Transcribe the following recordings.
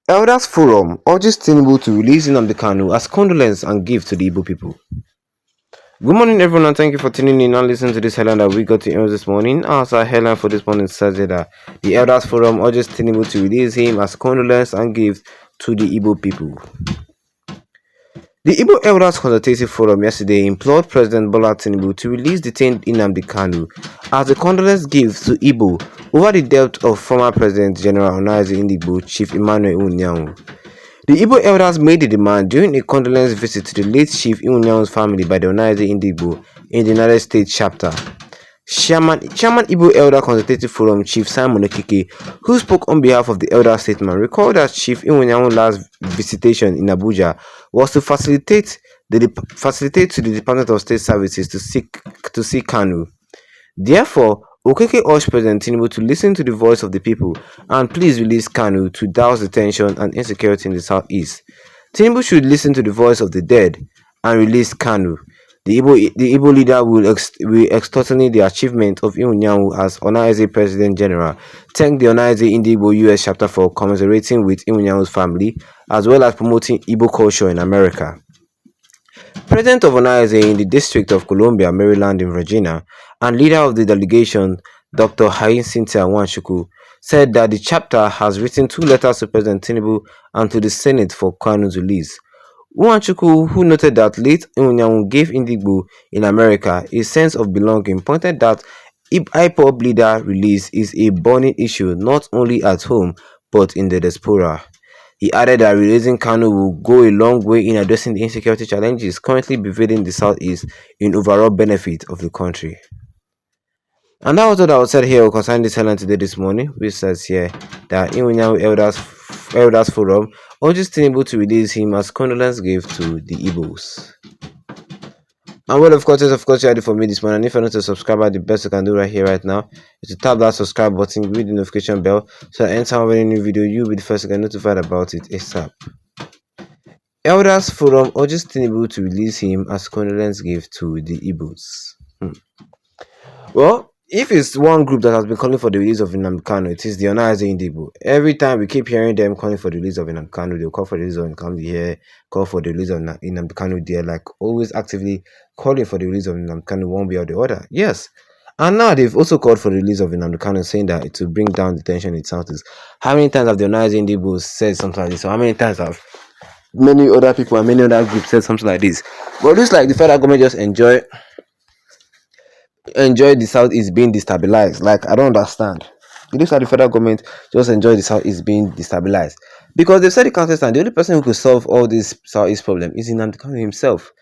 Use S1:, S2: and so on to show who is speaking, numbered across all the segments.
S1: Elders Forum urges TINUBU to release Nnamdi Kanu as condolence and gift to the Igbo people. Good morning, everyone, and thank you for tuning in and listening to this headline that we got to hear this morning. As our headline for this morning says that the Elders Forum urges TINUBU to release him as condolence and gift to the Igbo people. The Igbo Elders Consultative Forum yesterday implored President Bola Tinubu to release detained Nnamdi Kanu as a condolence gift to Igbo over the death of former President General Onaeze Ndigbo, Chief Emmanuel Iwuanyanwu. The Igbo Elders made the demand during a condolence visit to the late Chief Iwuanyawu's family by the Onaeze Ndigbo in the United States chapter. Chairman Igbo Elder Consultative Forum Chief Simon Okike, who spoke on behalf of the Elder Statesman, recalled that Chief Iwuanyawu's last visitation in Abuja was to facilitate to the Department of State Services to see Kanu. Therefore, Okeke urged President Tinubu to listen to the voice of the people and please release Kanu to douse the tension and insecurity in the southeast. Tinubu should listen to the voice of the dead and release Kanu. The Igbo leader will extol the achievement of Iwuanyanwu as Onaeze President General, thank the Onaeze Ndigbo US chapter for commiserating with Iwuanyawu's family, as well as promoting Igbo culture in America. President of Onaeze in the District of Columbia, Maryland in Virginia, and leader of the delegation, Dr. Cynthia Nwachukwu, said that the chapter has written 2 letters to President Tinubu and to the Senate for Kanu's release. Nwachukwu, who noted that late Iwuanyanwu gave Ndigbo in America a sense of belonging, pointed that IPOB leader release is a burning issue not only at home but in the diaspora. He added that releasing Kanu will go a long way in addressing the insecurity challenges currently prevailing the southeast in overall benefit of the country. And that was what I was said here concerning this headline today this morning, which says here that Iwuanyanwu Elders Forum urges Tinubu to release him as condolence gift to the Igbos. And well, of course, you had it for me this morning. If you're not a subscriber, the best you can do right here, right now, is to tap that subscribe button, with the notification bell, so that anytime I have any new video, you'll be the first to get notified about it ASAP. Elders Forum urges Tinubu to release him as condolence gift to the Igbos. Well, if it's one group that has been calling for the release of Nnamdi Kanu, it is the Onaeze Ndigbo. Every time we keep hearing them calling for the release of Nnamdi Kanu, they'll call for the release of Nnamdi Kanu here, call for the release of Nnamdi Kanu there, like always actively calling for the release of Nnamdi Kanu one way or the other. Yes. And now they've also called for the release of Nnamdi Kanu, saying that it will bring down the tension in Southeast. How many times have the Onaeze Ndigbo said something like this? Or how many times have many other people and many other groups said something like this? But it looks like the federal government just enjoy the southeast being destabilized. Like, I don't understand. It looks like the federal government just enjoy the southeast being destabilized, because they've said the contestant, the only person who could solve all this southeast problem is Nnamdi Kanu himself,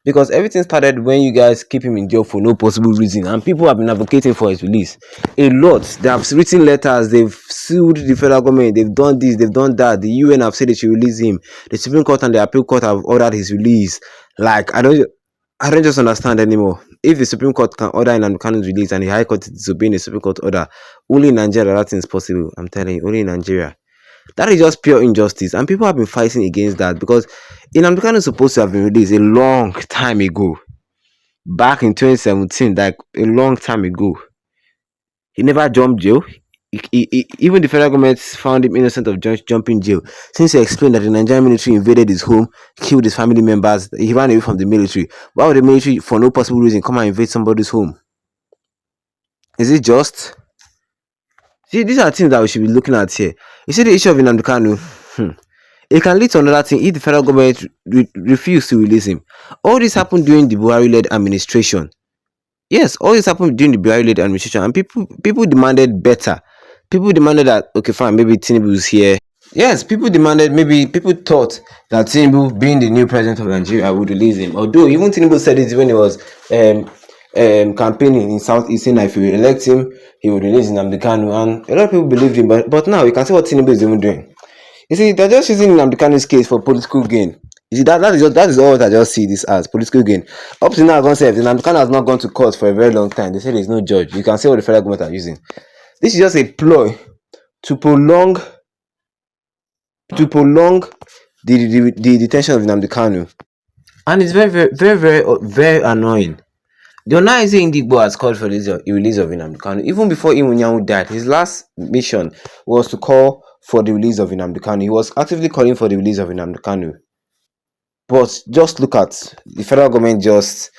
S1: because everything started when you guys keep him in jail for no possible reason, and people have been advocating for his release a lot. They have written letters, they've sued the federal government, they've done this, they've done that. The UN have said they should release him, the Supreme Court and the Appeal Court have ordered his release. Like, I don't just understand anymore. If the Supreme Court can order Nnamdi Kanu's release and the High Court is disobeying the Supreme Court order, only in Nigeria that thing is possible. I'm telling you, only in Nigeria. That is just pure injustice, and people have been fighting against that, because Nnamdi Kanu is supposed to have been released a long time ago, back in 2017, like a long time ago. He never jumped jail. Even the federal government found him innocent of jumping jail, since he explained that the Nigerian military invaded his home, killed his family members. He ran away from the military. Why would the military, for no possible reason, come and invade somebody's home? Is it just? See, these are things that we should be looking at here. You see, the issue of Nnamdi Kanu, it can lead to another thing if the federal government refuse to release him. All this happened during the Buhari-led administration. Yes, all this happened during the Buhari-led administration, and people demanded better. People demanded that, okay, fine, maybe Tinubu is here. Yes, people thought that Tinubu, being the new president of Nigeria, would release him. Although even Tinubu said it when he was campaigning in Southeast, saying that if you elect him, he would release Nnamdi Kanu, and a lot of people believed him. But now you can see what Tinubu is even doing. You see, they're just using Nnamdi Kanu's case for political gain. You see, that is all I just see this as, political gain. Up to now, I'm going to say, Nnamdi Kanu has not gone to court for a very long time. They say there's no judge. You can see what the federal government are using. This is just a ploy to prolong the detention of Nnamdi Kanu, and it's very annoying. The Onaeze Ndigbo has called for the release of Nnamdi Kanu even before Iwuanyanwu died. His last mission was to call for the release of Nnamdi Kanu. He was actively calling for the release of Nnamdi Kanu. But just look at the federal government just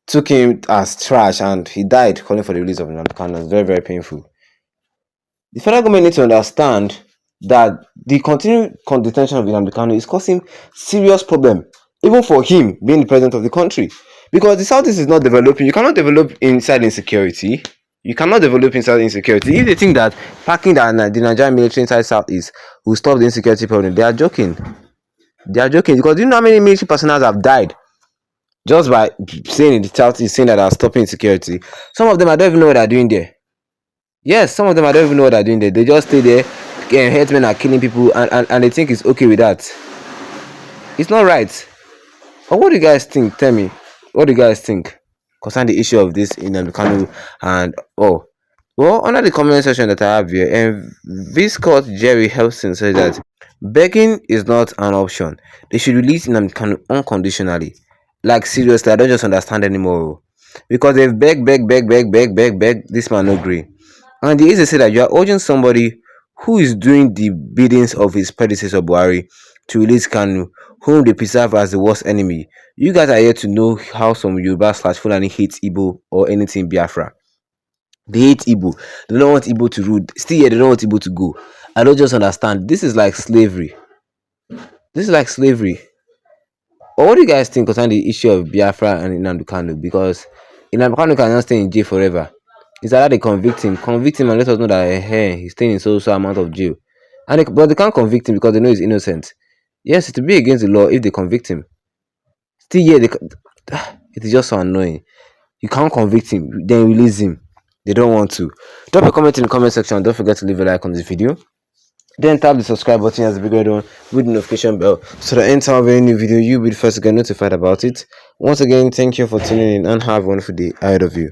S1: took him as trash and he died calling for the release of Nnamdi Kanu. It's very, very painful. The federal government needs to understand that the continued detention of Nnamdi Kanu is causing serious problem, even for him being the president of the country. Because the Southeast is not developing. You cannot develop inside insecurity. You cannot develop inside insecurity. If they think that packing the Nigerian military inside Southeast will stop the insecurity problem, they are joking. They are joking, because do you know how many military personnel have died just by saying in the Southeast, saying that they are stopping insecurity? Some of them, I don't even know what they are doing there. Yes, some of them, I don't even know what they're doing there. They just stay there, headsmen are killing people, and they think it's okay with that. It's not right. But what do you guys think? Tell me, what do you guys think concerning the issue of this in Kanu and well, under the comment section that I have here, and Viscott Jerry Helson says that begging is not an option. They should release Nnamdi Kanu unconditionally. Like seriously, I don't just understand anymore. Because they've beg, this man no agree. And the easy say that you are urging somebody who is doing the biddings of his predecessor Buhari to release Kanu, whom they preserve as the worst enemy. You guys are here to know how some Yoruba / Fulani hates Igbo or anything Biafra. They hate Igbo. They don't want Igbo to rule. Still here, they don't want Igbo to go. I don't just understand. This is like slavery. This is like slavery. But what do you guys think concerning the issue of Biafra and Nnamdi Kanu? Because Nnamdi Kanu cannot stay in jail forever. It's either they convict him and let us know that he's staying in so amount of jail. But they can't convict him because they know he's innocent. Yes, it will be against the law if they convict him. Still here, it is just so annoying. You can't convict him, then release him. They don't want to. Drop a comment in the comment section. Don't forget to leave a like on this video. Then tap the subscribe button as the bigger one with the notification bell so that anytime of any new video you'll be the first to get notified about it. Once again, thank you for tuning in and have a wonderful day ahead of you.